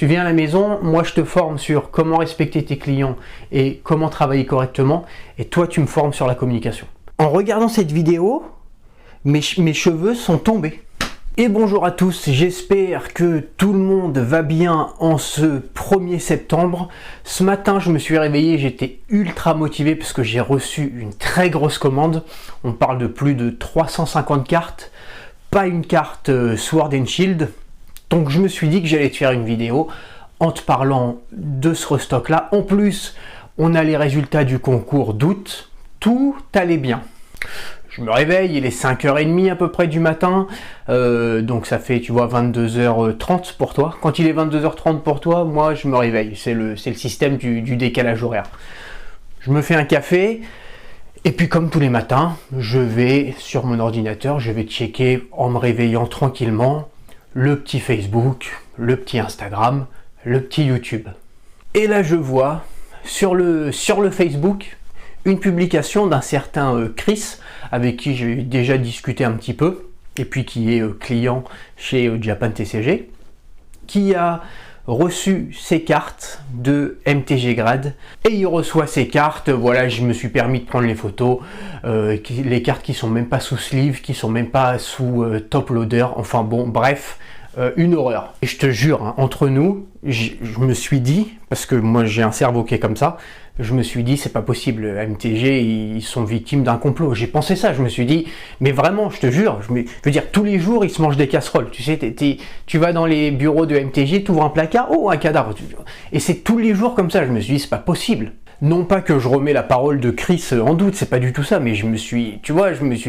Tu viens à la maison, moi je te forme sur comment respecter tes clients et comment travailler correctement, et toi tu me formes sur la communication. En regardant cette vidéo, mes cheveux sont tombés. Et bonjour à tous, j'espère que tout le monde va bien en ce 1er septembre. Ce matin, je me suis réveillé, j'étais ultra motivé parce que j'ai reçu une très grosse commande. On parle de plus de 350 cartes, pas une carte Sword and Shield. Donc je me suis dit que j'allais te faire une vidéo en te parlant de ce restock là. En plus, on a les résultats du concours d'août, tout allait bien. Je me réveille, il est 5h30 à peu près du matin, donc ça fait, tu vois, 22h30 pour toi. Quand il est 22h30 pour toi, moi je me réveille, c'est le système du décalage horaire. Je me fais un café, et puis comme tous les matins, je vais sur mon ordinateur, je vais checker en me réveillant tranquillement le petit Facebook, le petit Instagram, le petit YouTube. Et là je vois sur le Facebook une publication d'un certain Chris, avec qui j'ai déjà discuté un petit peu, et puis qui est client chez Japan TCG, qui a reçu ses cartes de MTG Grade, et il reçoit ces cartes, voilà, je me suis permis de prendre les photos, les cartes qui sont même pas sous sleeve, qui sont même pas sous top loader, enfin bon, bref, une horreur. Et je te jure, hein, entre nous, je me suis dit, parce que moi j'ai un cerveau qui est comme ça, je me suis dit c'est pas possible, MTG ils sont victimes d'un complot. J'ai pensé ça, je me suis dit, mais vraiment, je te jure, je veux dire, tous les jours ils se mangent des casseroles. Tu sais, tu vas dans les bureaux de MTG, tu ouvres un placard, oh un cadavre. Et c'est tous les jours comme ça, je me suis dit c'est pas possible. Non pas que je remets la parole de Chris en doute, c'est pas du tout ça, mais je me suis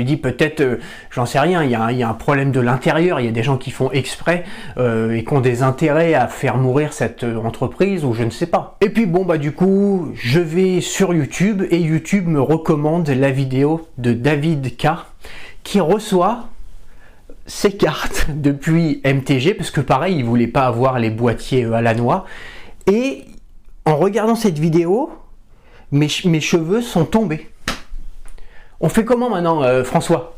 dit peut-être, j'en sais rien, il y a un problème de l'intérieur, il y a des gens qui font exprès et qui ont des intérêts à faire mourir cette entreprise, ou je ne sais pas. Et puis bon, bah du coup, je vais sur YouTube, et YouTube me recommande la vidéo de David K, qui reçoit ses cartes depuis MTG, parce que pareil, il voulait pas avoir les boîtiers à la noix, et en regardant cette vidéo, mes cheveux sont tombés. On fait comment maintenant, François?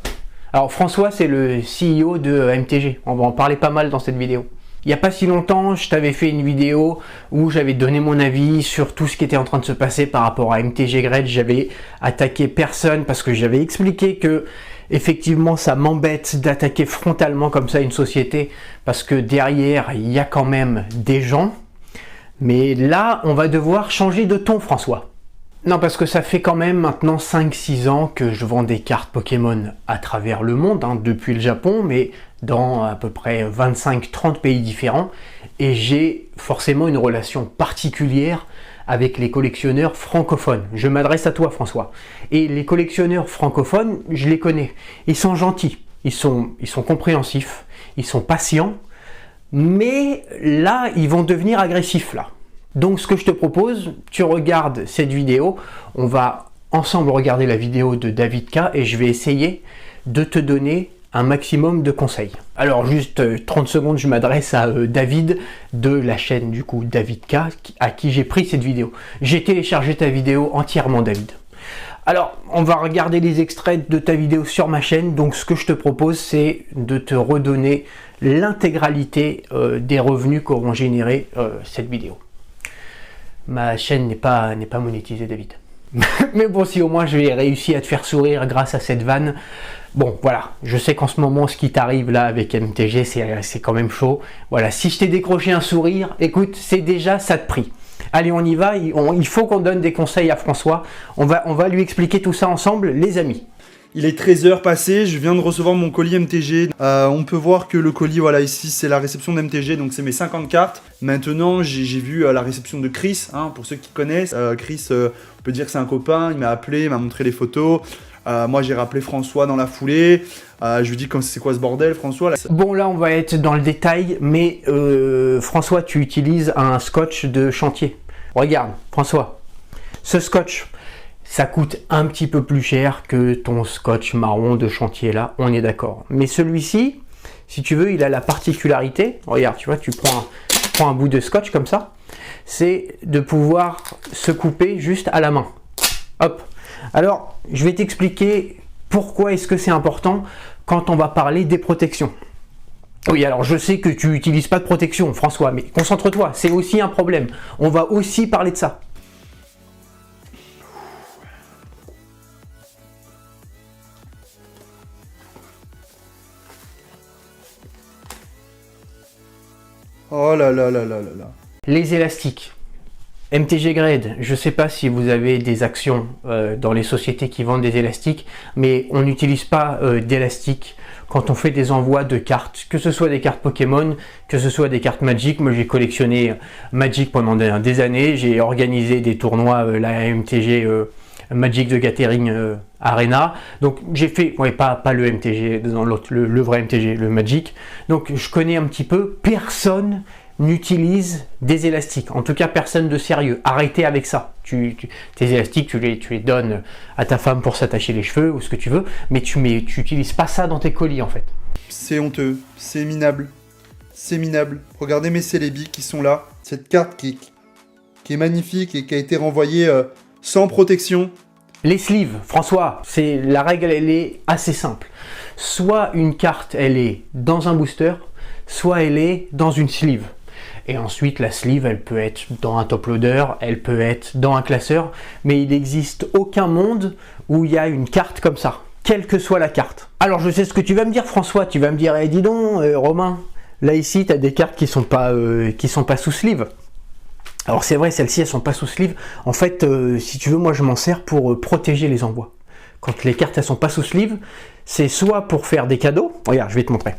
Alors François, c'est le CEO de MTG, on va en parler pas mal dans cette vidéo. Il n'y a pas si longtemps, je t'avais fait une vidéo où j'avais donné mon avis sur tout ce qui était en train de se passer par rapport à MTG Grade. J'avais attaqué personne parce que j'avais expliqué que effectivement ça m'embête d'attaquer frontalement comme ça une société, parce que derrière il y a quand même des gens. Mais là, on va devoir changer de ton, François. Non, parce que ça fait quand même maintenant 5-6 ans que je vends des cartes Pokémon à travers le monde, hein, depuis le Japon, mais dans à peu près 25-30 pays différents. Et j'ai forcément une relation particulière avec les collectionneurs francophones. Je m'adresse à toi, François. Et les collectionneurs francophones, je les connais. Ils sont gentils, ils sont compréhensifs, ils sont patients, mais là, ils vont devenir agressifs, là. Donc ce que je te propose, tu regardes cette vidéo, on va ensemble regarder la vidéo de David K, et je vais essayer de te donner un maximum de conseils. Alors juste 30 secondes, je m'adresse à David de la chaîne du coup David K, à qui j'ai pris cette vidéo. J'ai téléchargé ta vidéo entièrement, David. Alors, on va regarder les extraits de ta vidéo sur ma chaîne, donc ce que je te propose, c'est de te redonner l'intégralité des revenus qu'auront généré cette vidéo. Ma chaîne n'est pas monétisée, David. Mais bon, si au moins j'ai réussi à te faire sourire grâce à cette vanne. Bon, voilà, je sais qu'en ce moment, ce qui t'arrive là avec MTG, c'est quand même chaud. Voilà, si je t'ai décroché un sourire, écoute, c'est déjà ça de prix. Allez, on y va, il faut qu'on donne des conseils à François. On va lui expliquer tout ça ensemble, les amis. Il est 13h passé, je viens de recevoir mon colis MTG. On peut voir que le colis, voilà, ici c'est la réception d'MTG, donc c'est mes 50 cartes. Maintenant, j'ai vu la réception de Chris, hein, pour ceux qui connaissent. Chris, on peut dire que c'est un copain, il m'a appelé, il m'a montré les photos. Moi, j'ai rappelé François dans la foulée. Je lui dis c'est quoi ce bordel, François là. Bon, là, on va être dans le détail, mais François, tu utilises un scotch de chantier. Regarde, François, ce scotch, ça coûte un petit peu plus cher que ton scotch marron de chantier là, on est d'accord. Mais celui-ci, si tu veux, il a la particularité, regarde, tu vois, tu prends un bout de scotch comme ça, c'est de pouvoir se couper juste à la main. Hop. Alors, je vais t'expliquer pourquoi est-ce que c'est important quand on va parler des protections. Oui, alors je sais que tu n'utilises pas de protection, François, mais concentre-toi, c'est aussi un problème. On va aussi parler de ça. Oh là là là là là là. Les élastiques. MTG Grade, je ne sais pas si vous avez des actions dans les sociétés qui vendent des élastiques, mais on n'utilise pas d'élastiques quand on fait des envois de cartes, que ce soit des cartes Pokémon, que ce soit des cartes Magic. Moi j'ai collectionné Magic pendant des années, j'ai organisé des tournois, la MTG Magic the Gathering Arena, donc j'ai fait, ouais, pas le MTG, dans l'autre, le vrai MTG, le Magic, donc je connais un petit peu. Personne n'utilise des élastiques, en tout cas personne de sérieux. Arrêtez avec ça. Tes élastiques, tu les donnes à ta femme pour s'attacher les cheveux ou ce que tu veux, mais tu n'utilises pas ça dans tes colis en fait. C'est honteux, c'est minable, c'est minable. Regardez mes Celebi qui sont là, cette carte qui est magnifique et qui a été renvoyée sans protection. Les sleeves, François, la règle elle est assez simple. Soit une carte elle est dans un booster, soit elle est dans une sleeve. Et ensuite, la sleeve, elle peut être dans un top loader, elle peut être dans un classeur, mais il n'existe aucun monde où il y a une carte comme ça, quelle que soit la carte. Alors, je sais ce que tu vas me dire, François, tu vas me dire, dis donc, Romain, là ici, tu as des cartes qui sont pas sous sleeve. Alors, c'est vrai, celles-ci, elles sont pas sous sleeve. En fait, si tu veux, moi, je m'en sers pour protéger les envois. Quand les cartes, elles sont pas sous sleeve, c'est soit pour faire des cadeaux. Regarde, je vais te montrer.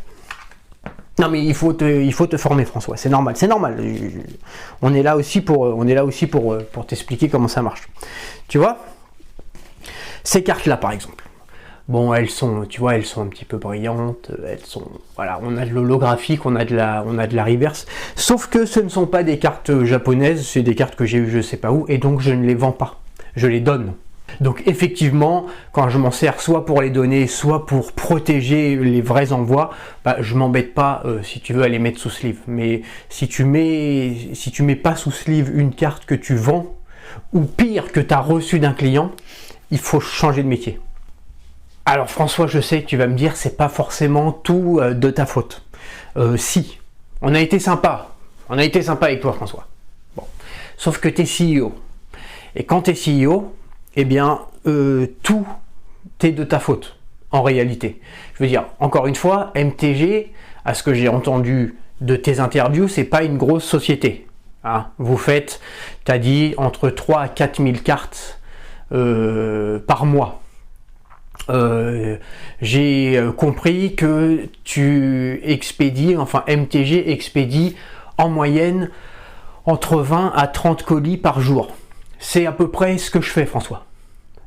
Non mais il faut te former, François, c'est normal, c'est normal. On est là aussi pour t'expliquer comment ça marche. Tu vois, ces cartes-là par exemple, bon elles sont, tu vois, elles sont un petit peu brillantes, elles sont, voilà, on a de l'holographique, on a de la reverse, sauf que ce ne sont pas des cartes japonaises, c'est des cartes que j'ai eues je sais pas où, et donc je ne les vends pas, je les donne. Donc effectivement, quand je m'en sers soit pour les donner, soit pour protéger les vrais envois, bah, je m'embête pas si tu veux à les mettre sous sleeve. Mais si tu mets pas sous sleeve une carte que tu vends, ou pire que tu as reçu d'un client, il faut changer de métier. Alors François, je sais que tu vas me dire, c'est pas forcément tout de ta faute. Si, on a été sympa avec toi François. Bon. Sauf que tu es CEO. Et quand tu es CEO, eh bien, tout est de ta faute, en réalité. Je veux dire, encore une fois, MTG, à ce que j'ai entendu de tes interviews, c'est pas une grosse société. Hein. Vous faites, tu as dit, entre 3 à 4 000 cartes par mois. J'ai compris que tu expédies, enfin MTG expédie en moyenne entre 20 à 30 colis par jour. C'est à peu près ce que je fais, François.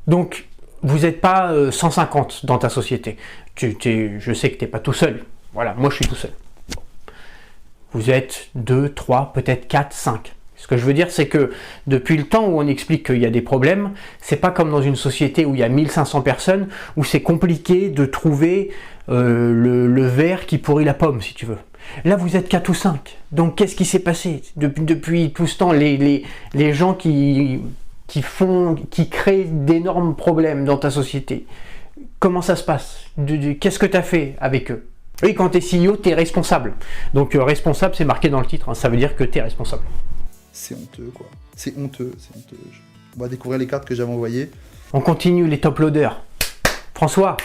Donc, vous n'êtes pas 150 dans ta société. Je sais que tu n'es pas tout seul. Voilà, moi je suis tout seul. Vous êtes 2, 3, peut-être 4, 5. Ce que je veux dire, c'est que depuis le temps où on explique qu'il y a des problèmes, c'est pas comme dans une société où il y a 1500 personnes, où c'est compliqué de trouver le verre qui pourrit la pomme, si tu veux. Là, vous êtes 4 ou 5. Donc, qu'est-ce qui s'est passé depuis tout ce temps? Les gens qui créent d'énormes problèmes dans ta société. Comment ça se passe? Qu'est-ce que tu as fait avec eux? Oui, quand tu es CEO, tu es responsable. Donc, responsable, c'est marqué dans le titre. Hein, ça veut dire que tu es responsable. C'est honteux, quoi. C'est honteux, c'est honteux. On va découvrir les cartes que j'avais envoyées. On continue les top loaders. François,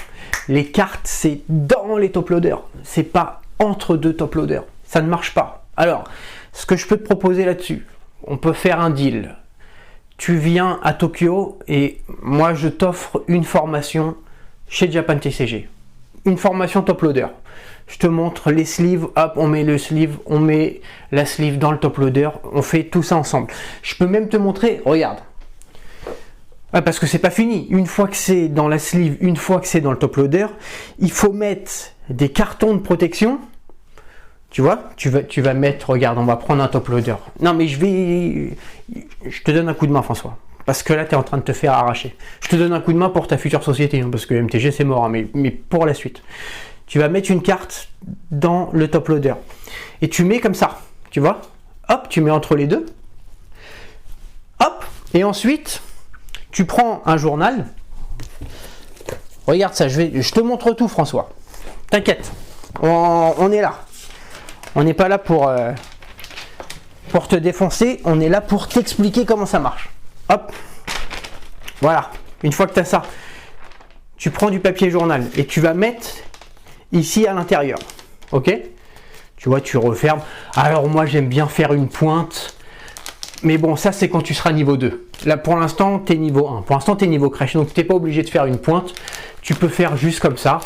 les cartes, c'est dans les top loaders. C'est pas entre deux top loaders. Ça ne marche pas. Alors, ce que je peux te proposer là-dessus, on peut faire un deal. Tu viens à Tokyo et moi, je t'offre une formation chez Japan TCG. Une formation top loader. Je te montre les sleeves, hop, on met le sleeve, on met la sleeve dans le top loader, on fait tout ça ensemble. Je peux même te montrer, regarde. Ah, parce que c'est pas fini. Une fois que c'est dans la sleeve, une fois que c'est dans le top loader, il faut mettre des cartons de protection. Tu vois, tu vas mettre, regarde, on va prendre un top loader. Non mais je te donne un coup de main, François. Parce que là, tu es en train de te faire arracher. Je te donne un coup de main pour ta future société, hein, parce que MTG, c'est mort, hein, mais pour la suite. Tu vas mettre une carte dans le top loader. Et tu mets comme ça, tu vois. Hop, tu mets entre les deux. Hop, et ensuite, tu prends un journal. Regarde ça, je te montre tout, François. T'inquiète, on est là. On n'est pas là pour te défoncer, on est là pour t'expliquer comment ça marche. Hop, voilà. Une fois que tu as ça, tu prends du papier journal et tu vas mettre ici à l'intérieur. Ok? Tu vois, tu refermes. Alors moi, j'aime bien faire une pointe. Mais bon, ça, c'est quand tu seras niveau 2. Là, pour l'instant, tu es niveau 1. Pour l'instant, tu es niveau crèche. Donc, tu n'es pas obligé de faire une pointe. Tu peux faire juste comme ça.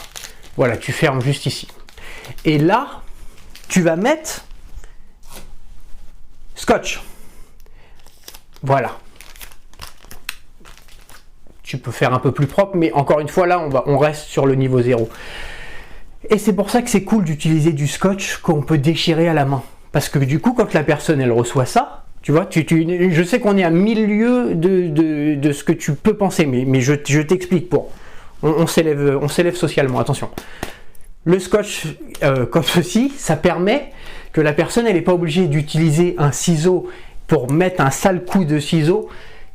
Voilà, tu fermes juste ici. Et là, tu vas mettre scotch. Voilà. Tu peux faire un peu plus propre, mais encore une fois, là, on reste sur le niveau 0. Et c'est pour ça que c'est cool d'utiliser du scotch qu'on peut déchirer à la main. Parce que du coup, quand la personne, elle reçoit ça, tu vois, je sais qu'on est à 1000 lieues de ce que tu peux penser, mais je t'explique pour. On s'élève socialement, attention. Le scotch, comme ceci, ça permet que la personne, elle n'est pas obligée d'utiliser un ciseau pour mettre un sale coup de ciseau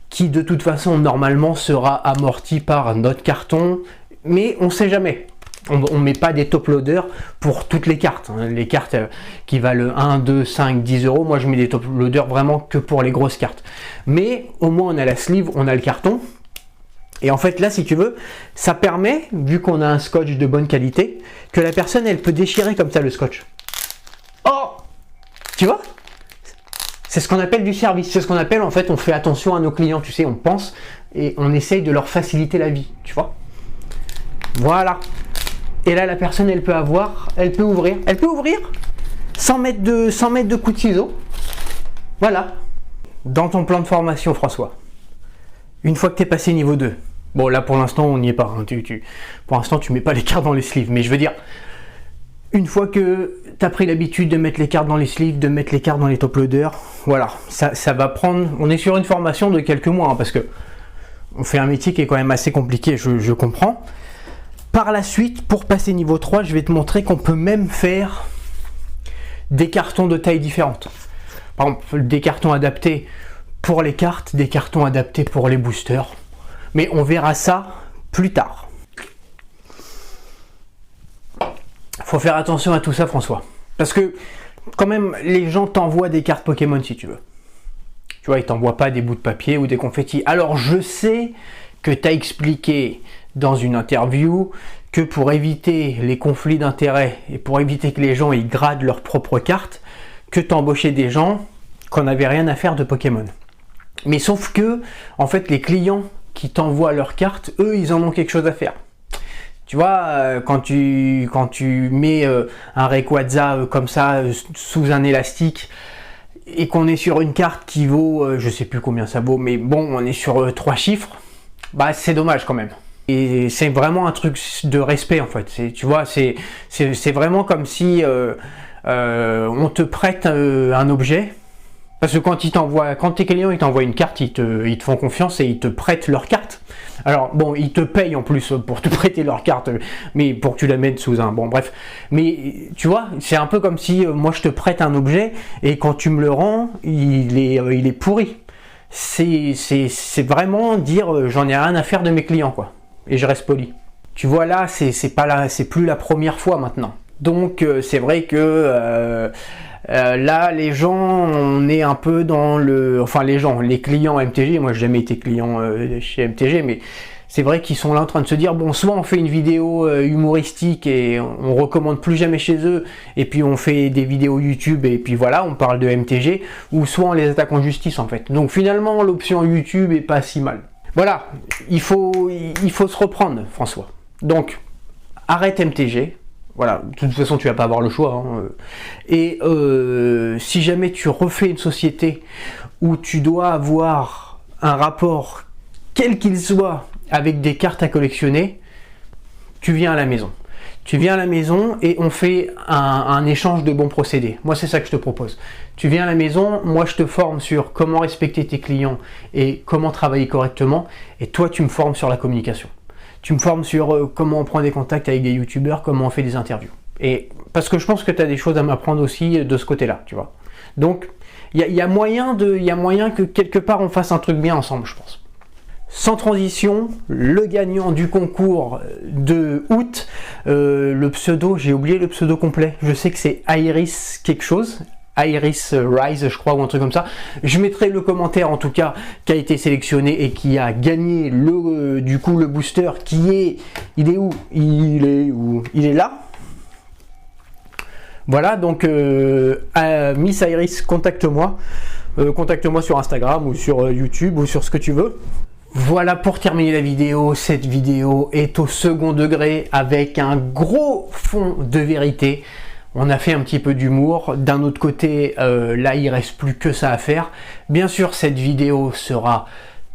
qui, de toute façon, normalement, sera amorti par notre carton, mais on ne sait jamais. On ne met pas des top loaders pour toutes les cartes. Hein. Les cartes qui valent 1, 2, 5, 10 euros, moi je mets des top loaders vraiment que pour les grosses cartes. Mais au moins on a la sleeve, on a le carton. Et en fait là, si tu veux, ça permet, vu qu'on a un scotch de bonne qualité, que la personne elle peut déchirer comme ça le scotch. Oh! Tu vois? C'est ce qu'on appelle du service. C'est ce qu'on appelle, en fait, on fait attention à nos clients. Tu sais, on pense et on essaye de leur faciliter la vie. Tu vois? Voilà. Et là, la personne, elle peut ouvrir sans mettre de coup de ciseau. Voilà. Dans ton plan de formation, François, une fois que tu es passé niveau 2, bon là pour l'instant on n'y est pas, hein. Pour l'instant tu mets pas les cartes dans les sleeves, mais je veux dire, une fois que tu as pris l'habitude de mettre les cartes dans les sleeves, de mettre les cartes dans les top loaders, voilà, ça va prendre, on est sur une formation de quelques mois, hein, parce que on fait un métier qui est quand même assez compliqué, je comprends. Par la suite, pour passer niveau 3, je vais te montrer qu'on peut même faire des cartons de tailles différentes. Par exemple, des cartons adaptés pour les cartes, des cartons adaptés pour les boosters. Mais on verra ça plus tard. Faut faire attention à tout ça, François. Parce que, quand même, les gens t'envoient des cartes Pokémon si tu veux. Tu vois, ils t'envoient pas des bouts de papier ou des confettis. Alors, je sais que tu as expliqué dans une interview que pour éviter les conflits d'intérêts et pour éviter que les gens ils gradent leurs propres cartes, que tu embauchais des gens qu'on n'avait rien à faire de Pokémon. Mais sauf que, en fait, les clients qui t'envoient leurs cartes, eux, ils en ont quelque chose à faire. Tu vois, quand tu mets un Rayquaza comme ça, sous un élastique, et qu'on est sur une carte qui vaut, je sais plus combien ça vaut, mais bon, on est sur 3 chiffres, bah c'est dommage quand même. Et c'est vraiment un truc de respect en fait. Tu vois, c'est vraiment comme si on te prête un objet. Parce que quand tes clients ils t'envoient une carte, ils te font confiance et ils te prêtent leur carte. Alors bon, ils te payent en plus pour te prêter leur carte, mais pour que tu la mettes sous un... Bon bref, mais tu vois, c'est un peu comme si moi je te prête un objet et quand tu me le rends, il est pourri. C'est vraiment dire j'en ai rien à faire de mes clients quoi. Et je reste poli. Tu vois là, c'est plus la première fois maintenant. Donc c'est vrai que là les gens, on est un peu dans les clients MTG, moi j'ai jamais été client chez MTG, mais c'est vrai qu'ils sont là en train de se dire bon, soit on fait une vidéo humoristique et on recommande plus jamais chez eux, et puis on fait des vidéos YouTube et puis voilà, on parle de MTG, ou soit on les attaque en justice en fait. Donc finalement l'option YouTube est pas si mal. Voilà, il faut se reprendre, François. Donc, arrête MTG. Voilà, de toute façon, tu vas pas avoir le choix. Hein. Et si jamais tu refais une société où tu dois avoir un rapport, quel qu'il soit, avec des cartes à collectionner, tu viens à la maison. Tu viens à la maison et on fait un échange de bons procédés. Moi, c'est ça que je te propose. Tu viens à la maison, moi je te forme sur comment respecter tes clients et comment travailler correctement. Et toi, tu me formes sur la communication. Tu me formes sur comment on prend des contacts avec des youtubeurs, comment on fait des interviews. Et parce que je pense que tu as des choses à m'apprendre aussi de ce côté-là, tu vois. Donc, il y a moyen que quelque part on fasse un truc bien ensemble, je pense. Sans transition, le gagnant du concours de août, le pseudo, j'ai oublié le pseudo complet, je sais que c'est Iris quelque chose, Iris Rise je crois, ou un truc comme ça. Je mettrai le commentaire en tout cas qui a été sélectionné et qui a gagné du coup le booster qui est, il est où? Il est là. Voilà, donc Miss Iris, contacte-moi. Contacte-moi sur Instagram ou sur YouTube ou sur ce que tu veux. Voilà pour terminer la vidéo. Cette vidéo est au second degré avec un gros fond de vérité. On a fait un petit peu d'humour. D'un autre côté, là il reste plus que ça à faire. Bien sûr, cette vidéo sera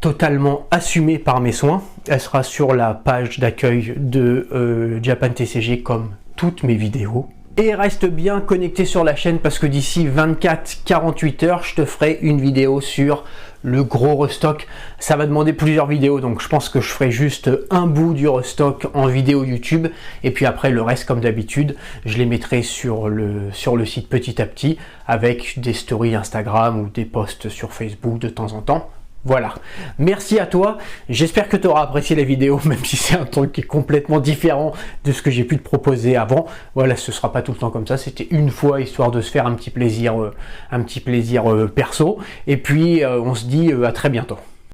totalement assumée par mes soins. Elle sera sur la page d'accueil de Japan TCG comme toutes mes vidéos. Et reste bien connecté sur la chaîne parce que d'ici 24-48 heures, je te ferai une vidéo sur le gros restock. Ça va demander plusieurs vidéos, donc je pense que je ferai juste un bout du restock en vidéo YouTube. Et puis après, le reste, comme d'habitude, je les mettrai sur le site petit à petit avec des stories Instagram ou des posts sur Facebook de temps en temps. Voilà, merci à toi, j'espère que tu auras apprécié la vidéo, même si c'est un truc qui est complètement différent de ce que j'ai pu te proposer avant. Voilà, ce sera pas tout le temps comme ça, c'était une fois histoire de se faire un petit plaisir perso. Et puis on se dit à très bientôt.